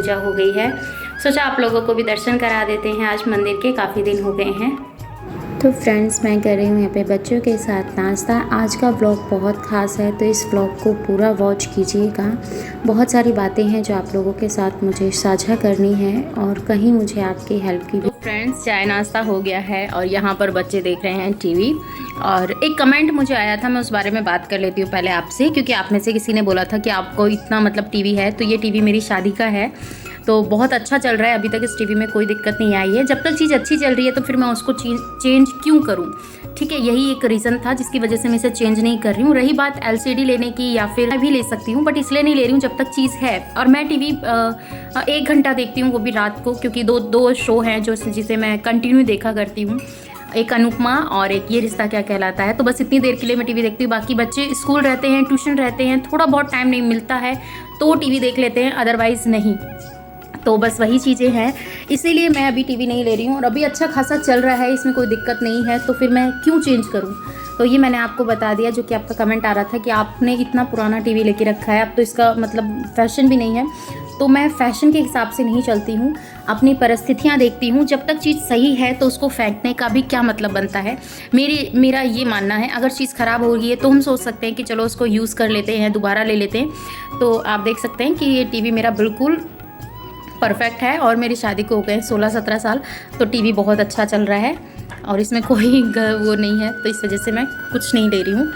पूजा हो गई है। सोचा आप लोगों को भी दर्शन करा देते हैं, आज मंदिर के काफ़ी दिन हो गए हैं। तो फ्रेंड्स, मैं कर रही हूँ यहाँ पे बच्चों के साथ नाश्ता। आज का व्लॉग बहुत ख़ास है, तो इस व्लॉग को पूरा वॉच कीजिएगा। बहुत सारी बातें हैं जो आप लोगों के साथ मुझे साझा करनी है और कहीं मुझे आपकी हेल्प की भी। तो फ्रेंड्स, चाय नाश्ता हो गया है और यहाँ पर बच्चे देख रहे हैं टीवी। और एक कमेंट मुझे आया था, मैं उस बारे में बात कर लेती हूँ पहले आपसे, क्योंकि आप में से किसी ने बोला था कि आपको इतना मतलब टीवी है। तो ये टीवी मेरी शादी का है, तो बहुत अच्छा चल रहा है, अभी तक इस टीवी में कोई दिक्कत नहीं आई है। जब तक चीज़ अच्छी चल रही है तो फिर मैं उसको चेंज क्यों करूं, ठीक है। यही एक रीज़न था जिसकी वजह से मैं इसे चेंज नहीं कर रही हूँ। रही बात एलसीडी लेने की, या फिर मैं भी ले सकती हूँ, बट इसलिए नहीं ले रही हूँ जब तक चीज़ है। और मैं टीवी 1 घंटा देखती हूँ, वो भी रात को, क्योंकि दो शो हैं जिसे मैं कंटिन्यू देखा करती हूँ, एक अनुपमा और एक ये रिश्ता क्या कहलाता है। तो बस इतनी देर के लिए मैं टीवी देखती हूँ। बाकी बच्चे स्कूल रहते हैं, ट्यूशन रहते हैं, थोड़ा बहुत टाइम नहीं मिलता है तो टीवी देख लेते हैं, अदरवाइज़ नहीं। तो बस वही चीज़ें हैं, इसीलिए मैं अभी टीवी नहीं ले रही हूँ। और अभी अच्छा खासा चल रहा है, इसमें कोई दिक्कत नहीं है, तो फिर मैं क्यों चेंज करूँ। तो ये मैंने आपको बता दिया, जो कि आपका कमेंट आ रहा था कि आपने इतना पुराना टीवी लेके रखा है, अब तो इसका मतलब फैशन भी नहीं है। तो मैं फ़ैशन के हिसाब से नहीं चलती हूँ, अपनी परिस्थितियाँ देखती हूँ। जब तक चीज़ सही है तो उसको फेंकने का भी क्या मतलब बनता है। मेरा ये मानना है, अगर चीज़ ख़राब हो रही है तो हम सोच सकते हैं कि चलो उसको यूज़ कर लेते हैं, दोबारा ले लेते हैं। तो आप देख सकते हैं कि ये टीवी मेरा बिल्कुल परफेक्ट है और मेरी शादी को हो गए 16-17 साल, तो टीवी बहुत अच्छा चल रहा है और इसमें कोई वो नहीं है, तो इस वजह से मैं कुछ नहीं ले रही हूँ।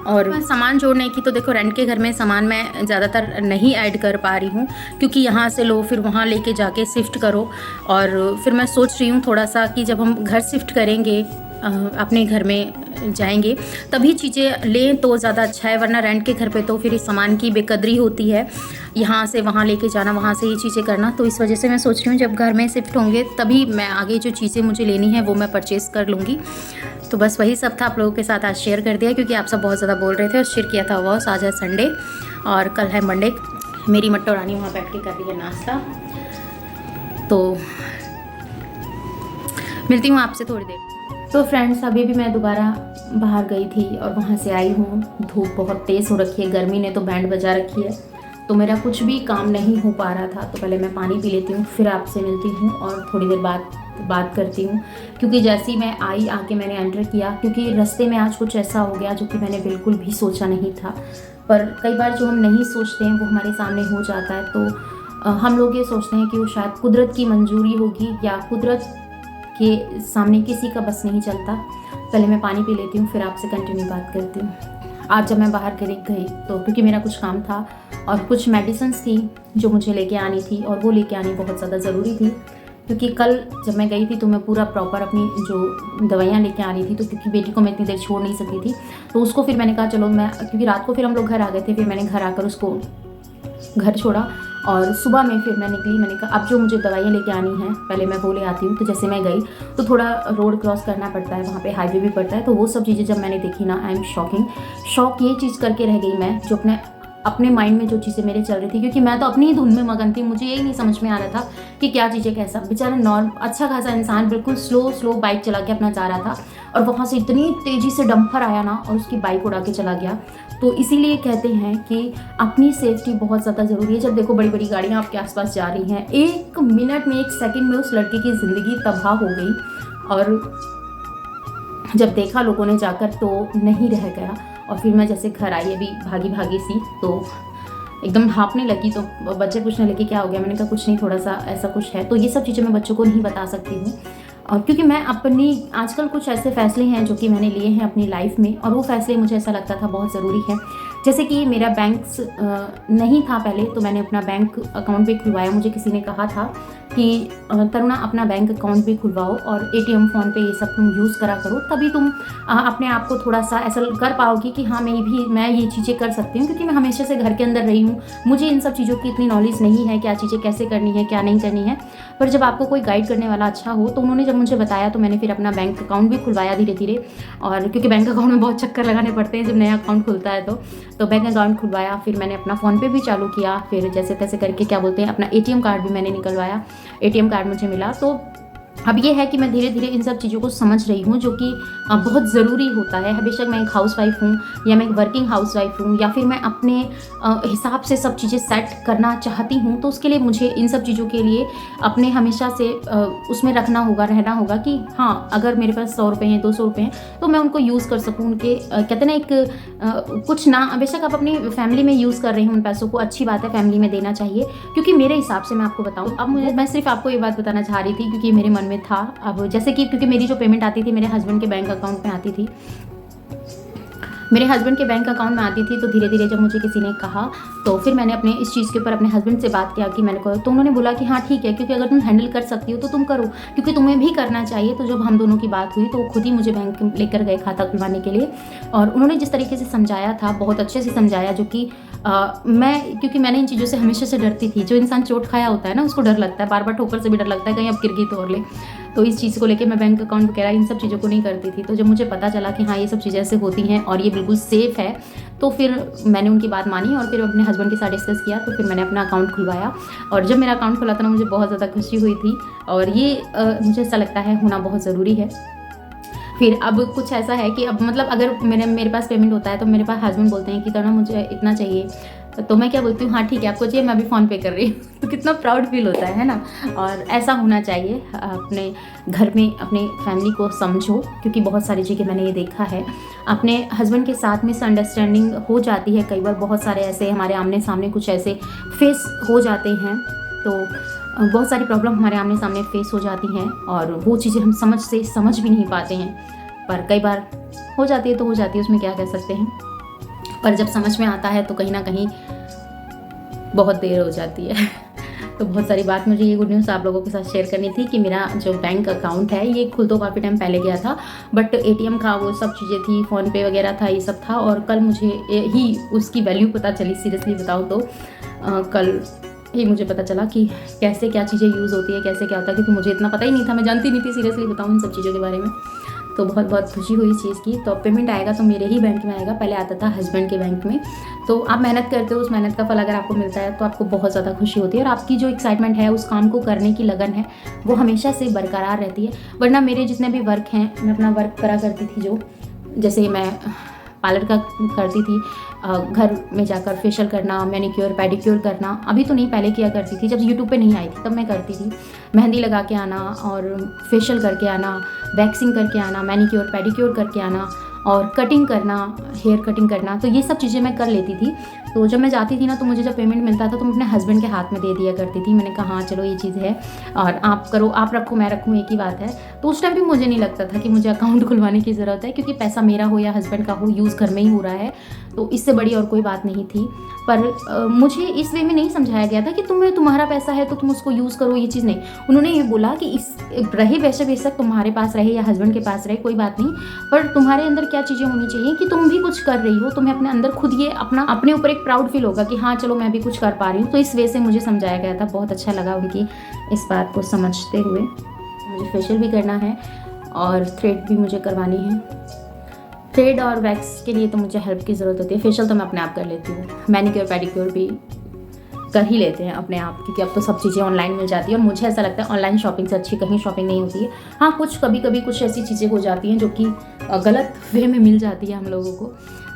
और सामान जोड़ने की, तो देखो रेंट के घर में सामान मैं ज़्यादातर नहीं ऐड कर पा रही हूँ, क्योंकि यहाँ से लो फिर वहाँ लेके जाके शिफ्ट करो। और फिर मैं सोच रही हूँ थोड़ा सा कि जब हम घर शिफ्ट करेंगे, अपने घर में जाएंगे, तभी चीज़ें लें तो ज़्यादा अच्छा है, वरना रेंट के घर पे तो फिर इस सामान की बेकदरी होती है, यहाँ से वहाँ लेके जाना, वहाँ से ये चीज़ें करना। तो इस वजह से मैं सोच रही हूँ जब घर में शिफ्ट होंगे तभी मैं आगे जो चीज़ें मुझे लेनी है वो मैं परचेज़ कर लूँगी। तो बस वही सब था, आप लोगों के साथ आज शेयर कर दिया, क्योंकि आप सब बहुत ज़्यादा बोल रहे थे और शेयर किया था बॉस। आज है संडे और कल है मंडे। मेरी मट्टो रानी वहाँ बैठ के कर रही है नाश्ता, तो मिलती हूँ आपसे थोड़ी देर। तो फ्रेंड्स, अभी भी मैं दोबारा बाहर गई थी और वहाँ से आई हूँ। धूप बहुत तेज़ हो रखी है, गर्मी ने तो बैंड बजा रखी है, तो मेरा कुछ भी काम नहीं हो पा रहा था। तो पहले मैं पानी पी लेती हूँ, फिर आपसे मिलती हूँ और थोड़ी देर बाद बात करती हूँ। क्योंकि जैसे ही मैं आई, आके मैंने एंटर किया, क्योंकि रास्ते में आज कुछ ऐसा हो गया जो कि मैंने बिल्कुल भी सोचा नहीं था। पर कई बार जो हम नहीं सोचते हैं वो हमारे सामने हो जाता है। तो हम लोग ये सोचते हैं कि वो शायद कुदरत की मंजूरी होगी, या कुदरत के सामने किसी का बस नहीं चलता। पहले मैं पानी पी लेती हूँ, फिर आपसे कंटिन्यू बात करती हूँ। आज जब मैं बाहर गई तो क्योंकि मेरा कुछ काम था और कुछ मेडिसिन्स थी जो मुझे लेके आनी थी, और वो लेके आनी बहुत ज़्यादा ज़रूरी थी, क्योंकि कल जब मैं गई थी तो मैं पूरा प्रॉपर अपनी जो दवाइयाँ लेके आ रही थी। तो क्योंकि बेटी को मैं इतनी देर छोड़ नहीं सकती थी, तो उसको फिर मैंने कहा चलो मैं, क्योंकि रात को फिर हम लोग घर आ गए थे, फिर मैंने घर आकर उसको घर छोड़ा और सुबह में फिर मैं निकली। मैंने कहा अब जो मुझे दवाइयाँ लेके आनी हैं पहले मैं वो ले आती हूँ। तो जैसे मैं गई तो थोड़ा रोड क्रॉस करना पड़ता है, वहाँ पे हाईवे भी पड़ता है। तो वो सब चीज़ें जब मैंने देखी ना, आई एम शॉक ये चीज़ करके रह गई मैं, जो अपने माइंड में जो चीज़ें मेरे चल रही थी, क्योंकि मैं तो अपनी ही धुन में मगन थी। मुझे यही नहीं समझ में आ रहा था कि क्या चीज़ें कैसा। बेचारा अच्छा खासा इंसान बिल्कुल स्लो बाइक चला के अपना जा रहा था, और वहाँ से इतनी तेज़ी से डंपर आया ना और उसकी बाइक उड़ा के चला गया। तो इसीलिए कहते हैं कि अपनी सेफ्टी बहुत ज़्यादा ज़रूरी है। जब देखो बड़ी बड़ी गाड़ियाँ आपके आसपास जा रही हैं, 1 मिनट में 1 सेकंड में उस लड़के की ज़िंदगी तबाह हो गई। और जब देखा लोगों ने जाकर तो नहीं रह गया। और फिर मैं जैसे घर आई अभी भागी सी, तो एकदम हाँफने लगी। तो बच्चे पूछने लगे क्या हो गया, मैंने कहा कुछ नहीं, थोड़ा सा ऐसा कुछ है। तो ये सब चीज़ें मैं बच्चों को नहीं बता सकती हूँ, और क्योंकि मैं अपनी आजकल कुछ ऐसे फ़ैसले हैं जो कि मैंने लिए हैं अपनी लाइफ में, और वो फ़ैसले मुझे ऐसा लगता था बहुत ज़रूरी है। जैसे कि मेरा बैंक्स नहीं था पहले, तो मैंने अपना बैंक अकाउंट भी खुलवाया। मुझे किसी ने कहा था कि तरुणा अपना बैंक अकाउंट भी खुलवाओ और एटीएम फ़ोन पे ये सब तुम यूज़ करा करो, तभी तुम अपने आप को थोड़ा सा ऐसा कर पाओगी कि हाँ मैं ये चीज़ें कर सकती हूँ। क्योंकि मैं हमेशा से घर के अंदर रही हूँ, मुझे इन सब चीज़ों की इतनी नॉलेज नहीं है, क्या चीज़ें कैसे करनी है क्या नहीं करनी है। पर जब आपको कोई गाइड करने वाला अच्छा हो, तो उन्होंने जब मुझे बताया तो मैंने फिर अपना बैंक अकाउंट भी खुलवाया धीरे धीरे। और क्योंकि बैंक अकाउंट में बहुत चक्कर लगाने पड़ते हैं जब नया अकाउंट खुलता है, तो बैंक अकाउंट खुलवाया। फिर मैंने अपना फ़ोन पे भी चालू किया, फिर जैसे तैसे करके क्या बोलते हैं अपना एटीएम कार्ड भी मैंने निकलवाया। एटीएम कार्ड मुझे मिला, तो अब ये है कि मैं धीरे धीरे इन सब चीज़ों को समझ रही हूँ, जो कि बहुत ज़रूरी होता है। बेशक मैं एक हाउसवाइफ हूँ या मैं एक वर्किंग हाउसवाइफ हूँ या फिर मैं अपने हिसाब से सब चीज़ें सेट करना चाहती हूँ, तो उसके लिए मुझे इन सब चीज़ों के लिए अपने हमेशा से उसमें रखना होगा, रहना होगा कि हाँ, अगर मेरे पास 100 रुपये हैं, 200 रुपये हैं, तो मैं उनको यूज़ कर सकूँ। उनके कहते ना एक कुछ ना, बेशक आप अपनी फैमिली में यूज़ कर रहे हैं उन पैसों को, अच्छी बात है, फैमिली में देना चाहिए। क्योंकि मेरे हिसाब से मैं आपको बताऊँ, अब मैं सिर्फ आपको ये बात बताना चाह रही थी क्योंकि मेरे मन में था। अब जैसे कि क्योंकि मेरी जो पेमेंट आती थी मेरे हस्बैंड के बैंक अकाउंट में आती थी, मेरे हस्बैंड के बैंक अकाउंट में आती थी, तो धीरे धीरे जब मुझे किसी ने कहा, तो फिर मैंने अपने इस चीज़ के ऊपर अपने हस्बैंड से बात किया कि मैंने कहा, तो उन्होंने बोला कि हाँ ठीक है, क्योंकि अगर तुम हैंडल कर सकती हो तो तुम करो, क्योंकि तुम्हें भी करना चाहिए। तो जब हम दोनों की बात हुई तो वो खुद ही मुझे बैंक लेकर गए खाता खुलवाने के लिए, और उन्होंने जिस तरीके से समझाया था, बहुत अच्छे से समझाया, जो कि क्योंकि मैंने इन चीज़ों से हमेशा से डरती थी। जो इंसान चोट खाया होता है ना, उसको डर लगता है, बार बार ठोकर से भी डर लगता है, कहीं अब गिर गई तो और ले। तो इस चीज़ को लेके मैं बैंक अकाउंट वगैरह इन सब चीज़ों को नहीं करती थी। तो जब मुझे पता चला कि हाँ, ये सब चीज़ें ऐसे होती हैं और ये बिल्कुल सेफ़ है, तो फिर मैंने उनकी बात मानी और फिर अपने हस्बैंड के साथ डिस्कस किया। तो फिर मैंने अपना अकाउंट खुलवाया, और जब मेरा अकाउंट खुला था ना, मुझे बहुत ज़्यादा खुशी हुई थी। और ये मुझे ऐसा लगता है होना बहुत ज़रूरी है। फिर अब कुछ ऐसा है कि अब मतलब अगर मेरे पास पेमेंट होता है तो मेरे पास हस्बैंड बोलते हैं कि तो ना मुझे इतना चाहिए, तो मैं क्या बोलती हूँ, हाँ ठीक है, आपको चाहिए, मैं अभी फ़ोन पे कर रही हूँ। तो कितना प्राउड फील होता है ना। और ऐसा होना चाहिए, अपने घर में अपने फैमिली को समझो, क्योंकि बहुत सारी जगह मैंने ये देखा है, अपने हस्बैंड के साथ मिसअंडरस्टैंडिंग हो जाती है कई बार। बहुत सारे ऐसे हमारे आमने सामने कुछ ऐसे फेस हो जाते हैं, तो बहुत सारी प्रॉब्लम हमारे आमने सामने फेस हो जाती हैं, और वो चीज़ें हम समझ भी नहीं पाते हैं। पर कई बार हो जाती है तो हो जाती है, उसमें क्या कह सकते हैं। पर जब समझ में आता है तो कहीं ना कहीं बहुत देर हो जाती है। तो बहुत सारी बात मुझे ये गुड न्यूज़ आप लोगों के साथ शेयर करनी थी कि मेरा जो बैंक अकाउंट है ये खुल तो काफ़ी टाइम पहले गया था, बट ATM का वो सब चीज़ें थी, फ़ोन पे वगैरह था, ये सब था। और कल मुझे ही उसकी वैल्यू पता चली, सीरियसली बताऊँ तो कल ही मुझे पता चला कि कैसे क्या चीज़ें यूज़ होती है, कैसे क्या होता है, क्योंकि मुझे इतना पता ही नहीं था, मैं जानती नहीं थी, सीरियसली बताऊँ इन सब चीज़ों के बारे में। तो बहुत बहुत खुशी हुई इस चीज़ की। तो पेमेंट आएगा तो मेरे ही बैंक में आएगा, पहले आता था हस्बैंड के बैंक में। तो आप मेहनत करते हो, उस मेहनत का फल अगर आपको मिलता है तो आपको बहुत ज़्यादा खुशी होती है, और आपकी जो एक्साइटमेंट है, उस काम को करने की लगन है, वो हमेशा से बरकरार रहती है। वरना मेरे जितने भी वर्क हैं, मैं अपना वर्क करा करती थी, जो जैसे मैं पार्लर का करती थी, घर में जाकर फेशियल करना, मैनिक्योर पेडिक्योर करना, अभी तो नहीं, पहले किया करती थी, जब यूट्यूब पे नहीं आई थी तब मैं करती थी। मेहंदी लगा के आना और फेशियल करके आना, वैक्सिंग करके आना, मैनिक्योर पेडिक्योर करके आना, और कटिंग करना, हेयर कटिंग करना, तो ये सब चीज़ें मैं कर लेती थी। तो जब मैं जाती थी ना, तो मुझे जब पेमेंट मिलता था तो मैं अपने हस्बैंड के हाथ में दे दिया करती थी। मैंने कहा हाँ चलो ये चीज़ है, और आप करो, आप रखो, मैं रखूँ, एक ही बात है। तो उस टाइम भी मुझे नहीं लगता था कि मुझे अकाउंट खुलवाने की ज़रूरत है, क्योंकि पैसा मेरा हो या हस्बैंड का हो, यूज़ घर में ही हो रहा है, तो इससे बड़ी और कोई बात नहीं थी। पर मुझे इस वे में नहीं समझाया गया था कि तुम्हारा पैसा है तो तुम उसको यूज़ करो, ये चीज़ नहीं। उन्होंने ये बोला कि इस रहे वैसे बेशक तुम्हारे पास रहे या हस्बैंड के पास रहे, कोई बात नहीं, पर तुम्हारे अंदर क्या चीज़ें होनी चाहिए कि तुम भी कुछ कर रही हो, तुम्हें अपने अंदर खुद ये अपने ऊपर एक प्राउड फील होगा कि हाँ चलो मैं भी कुछ कर पा रही हूँ। तो इस वे से मुझे समझाया गया था, बहुत अच्छा लगा उनकी इस बात को समझते हुए। मुझे फेशियल भी करना है और थ्रेड भी मुझे करवानी है। थ्रेड और वैक्स के लिए तो मुझे हेल्प की ज़रूरत होती है, फेशियल तो मैं अपने आप कर लेती हूँ, मैनिक्योर पेडिक्योर भी कर ही लेते हैं अपने आप, क्योंकि अब तो सब चीज़ें ऑनलाइन मिल जाती है, और मुझे ऐसा लगता है ऑनलाइन शॉपिंग से अच्छी कहीं शॉपिंग नहीं होती है। हाँ, कभी कभी कुछ ऐसी चीज़ें हो जाती हैं जो कि गलत वे में मिल जाती है हम लोगों को,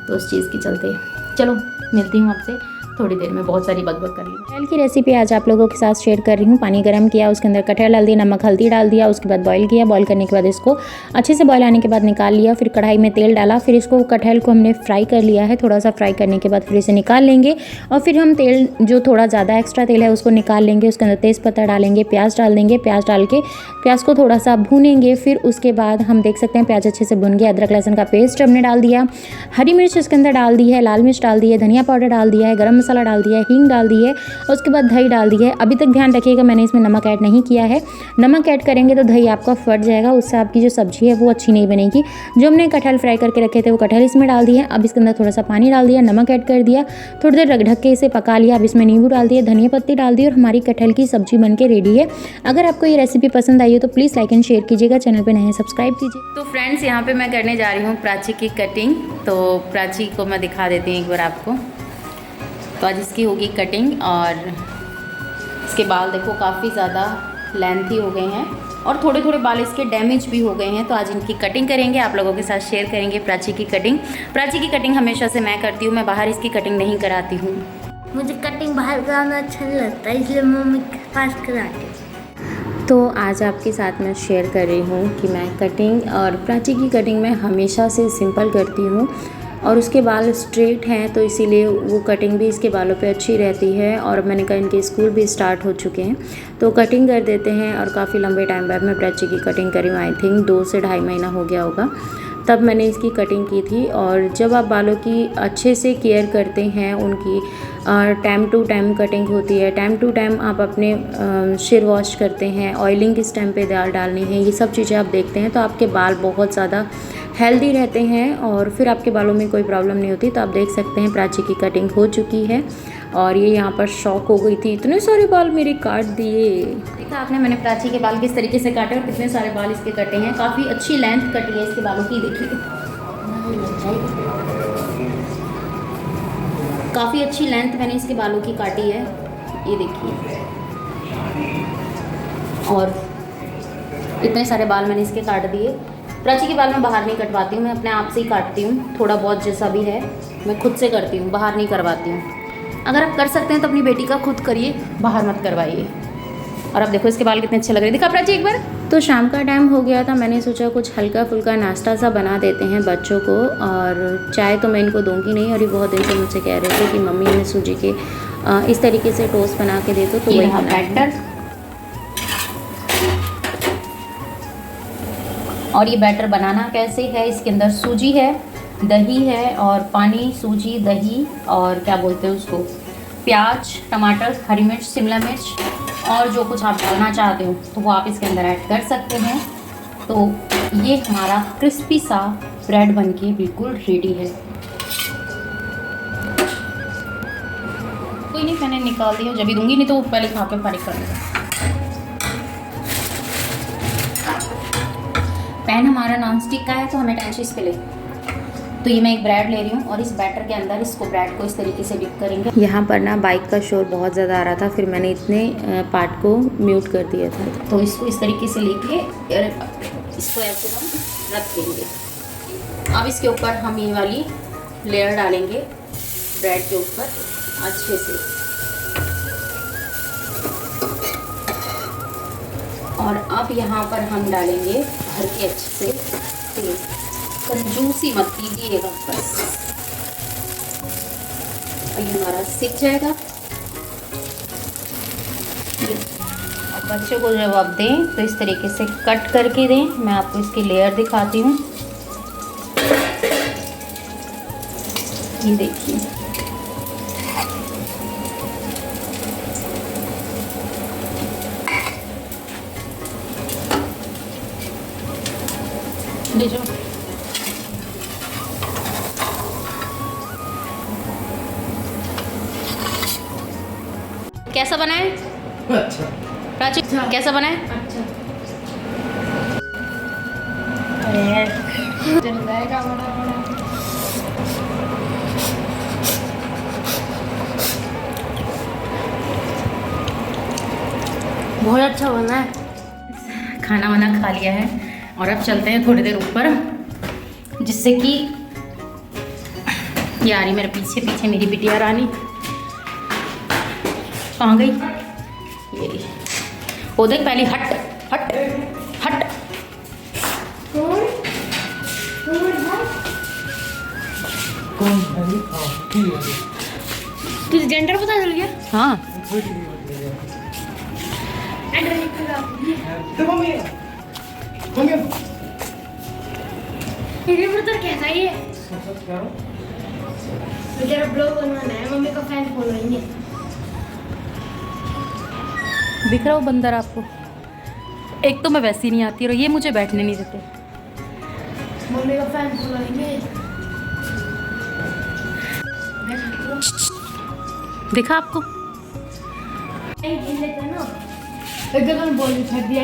तो उस चीज़ के चलते चलो मिलती हूँ आपसे थोड़ी देर में, बहुत सारी बकबक कर ली। कटहल की रेसिपी आज आप लोगों के साथ शेयर कर रही हूँ। पानी गर्म किया, उसके अंदर कटहल डाल दिया, नमक हल्दी डाल दिया, उसके बाद बॉईल किया। बॉईल करने के बाद इसको अच्छे से बॉईल आने के बाद निकाल लिया। फिर कढ़ाई में तेल डाला, फिर इसको कटहल को हमने फ्राई कर लिया है। थोड़ा सा फ्राई करने के बाद फिर इसे निकाल लेंगे, और फिर हम तेल जो थोड़ा ज़्यादा एक्स्ट्रा तेल है उसको निकाल लेंगे। उसके अंदर तेज़पत्ता डालेंगे, प्याज डाल देंगे, प्याज डाल के प्याज को थोड़ा सा भूनेंगे। फिर उसके बाद हम देख सकते हैं प्याज अच्छे से भुन गया। अदरक लहसुन का पेस्ट हमने डाल दिया, हरी मिर्च इसके अंदर डाल दी है, लाल मिर्च डाल दी है, धनिया पाउडर डाल दिया है, गरम मसाला डाल दिया है, हींग डाल दी है, और उसके बाद दही डाल दी है। अभी तक ध्यान रखिएगा मैंने इसमें नमक ऐड नहीं किया है, नमक ऐड करेंगे तो दही आपका फट जाएगा, उससे आपकी जो सब्जी है वो अच्छी नहीं बनेगी। जो हमने कटहल फ्राई करके रखे थे वो कटहल इसमें डाल दिए। अब इसके अंदर थोड़ा सा पानी डाल दिया, नमक ऐड कर दिया, थोड़ी देर रख ढक के इसे पका लिया। अब इसमें नींबू डाल दिया, धनिया पत्ती डाल दी, और हमारी कटहल की सब्जी बन के रेडी है। अगर आपको ये रेसिपी पसंद आई हो तो प्लीज़ लाइक एंड शेयर कीजिएगा, चैनल पर नए हैं सब्सक्राइब कीजिए। तो फ्रेंड्स, यहाँ पे मैं करने जा रही हूँ प्राची की कटिंग। तो प्राची को मैं दिखा देती हूँ एक बार आपको। तो आज इसकी होगी कटिंग, और इसके बाल देखो काफ़ी ज़्यादा लेंथी हो गए हैं। और थोड़े थोड़े बाल इसके डैमेज भी हो गए हैं, तो आज इनकी कटिंग करेंगे, आप लोगों के साथ शेयर करेंगे प्राची की कटिंग। प्राची की कटिंग हमेशा से मैं करती हूँ, मैं बाहर इसकी कटिंग नहीं कराती हूँ। मुझे कटिंग बाहर कराना अच्छा नहीं लगता, इसलिए मम्मी के पास कराती हूँ। तो आज आपके साथ मैं शेयर कर रही हूँ कि मैं कटिंग, और प्राची की कटिंग मैं हमेशा से सिंपल करती हूँ और उसके बाल स्ट्रेट हैं, तो इसीलिए वो कटिंग भी इसके बालों पे अच्छी रहती है। और मैंने कहा इनके स्कूल भी स्टार्ट हो चुके हैं, तो कटिंग कर देते हैं। और काफ़ी लंबे टाइम बाद मैं प्राची की कटिंग करी हूँ, आई थिंक 2 से ढाई महीना हो गया होगा, तब मैंने इसकी कटिंग की थी। और जब आप बालों की अच्छे से केयर करते हैं, उनकी टाइम टू टाइम कटिंग होती है, टाइम टू टाइम आप अपने सिर वॉश करते हैं, ऑयलिंग किस टाइम पे डालनी है, ये सब चीज़ें आप देखते हैं, तो आपके बाल बहुत ज़्यादा हेल्दी रहते हैं और फिर आपके बालों में कोई प्रॉब्लम नहीं होती। तो आप देख सकते हैं प्राची की कटिंग हो चुकी है और ये यहाँ पर शॉक हो गई थी, इतने सारे बाल मेरे काट दिए। देखा आपने मैंने प्राची के बाल किस तरीके से काटे और कितने सारे बाल इसके कटे हैं। काफ़ी अच्छी लेंथ कटी है इसके बालों की, देखिए काफ़ी अच्छी लेंथ मैंने इसके बालों की काटी है, ये देखिए। और इतने सारे बाल मैंने इसके काट दिए। प्राची के बाल मैं बाहर नहीं कटवाती हूँ, मैं अपने आप से ही काटती हूँ, थोड़ा बहुत जैसा भी है मैं खुद से करती हूँ, बाहर नहीं करवाती हूँ। अगर आप कर सकते हैं तो अपनी बेटी का खुद करिए, बाहर मत करवाइए। और अब देखो इसके बाल कितने अच्छे लग रहे हैं, दिखा प्राची एक बार। तो शाम का टाइम हो गया था, मैंने सोचा कुछ हल्का फुल्का नाश्ता सा बना देते हैं बच्चों को। और चाय तो मैं इनको दूंगी नहीं, और ये बहुत दिन से मुझसे कह रहे थे कि मम्मी हमें सूजी के इस तरीके से टोस्ट बना के दे दो, तो वही बैटर। और ये बैटर बनाना कैसे है, इसके अंदर सूजी है, दही है और पानी, सूजी, दही और क्या बोलते हैं उसको, प्याज, टमाटर, हरी मिर्च, शिमला मिर्च और जो कुछ आप डालना चाहते हो तो वो आप इसके अंदर ऐड कर सकते हैं। तो ये हमारा क्रिस्पी सा ब्रेड बनके बिल्कुल रेडी है। कोई नहीं, मैंने निकाल दिया, जब भी दूंगी, नहीं तो वो पहले खा के फारिग कर देगा। पैन हमारा नॉन स्टिक का है, तो हमें टेंशन इस पे ले। तो ये मैं एक ब्रेड ले रही हूँ और इस बैटर के अंदर इसको ब्रेड को इस तरीके से डिप करेंगे। यहाँ पर ना बाइक का शोर बहुत ज़्यादा आ रहा था, फिर मैंने इतने पार्ट को म्यूट कर दिया था। तो इसको इस तरीके से लेके इसको ऐसे हम रख देंगे। अब इसके ऊपर हम ये वाली लेयर डालेंगे ब्रेड के ऊपर अच्छे से, और अब यहाँ पर हम डालेंगे भर के अच्छे से तेल। कंजूसी मत कीजिएगा बस, और ये हमारा सिक जाएगा। और बच्चों को जब आप दें तो इस तरीके से कट करके दें। मैं आपको इसकी लेयर दिखाती हूँ, ये देखिए। ले जाओ। कैसा बना है? अच्छा। प्राची कैसा बना है? अच्छा। चल जाएगा बड़ा बड़ा। बहुत अच्छा बना है। खाना वाना खा लिया है और अब चलते हैं थोड़ी देर ऊपर, जिससे कि ये आ रही मेरे पीछे पीछे मेरी बिटिया रानी। कहाँ गई ये? वो देख पहले, हट हट हट। तुझे जेंडर पता चल गया? हाँ। मेरे ब्रदर कैसा है ये? मुझे ब्लॉग बनवाना है, मम्मी का फैन फॉलोइंग है। दिख रहा हो बंदर आपको? एक तो मैं वैसी नहीं आती और ये मुझे बैठने नहीं देते। मम्मी का फैन फॉलोइंग है। देखा आपको? एक दिन लेते ना, एक जगह बोल दिया।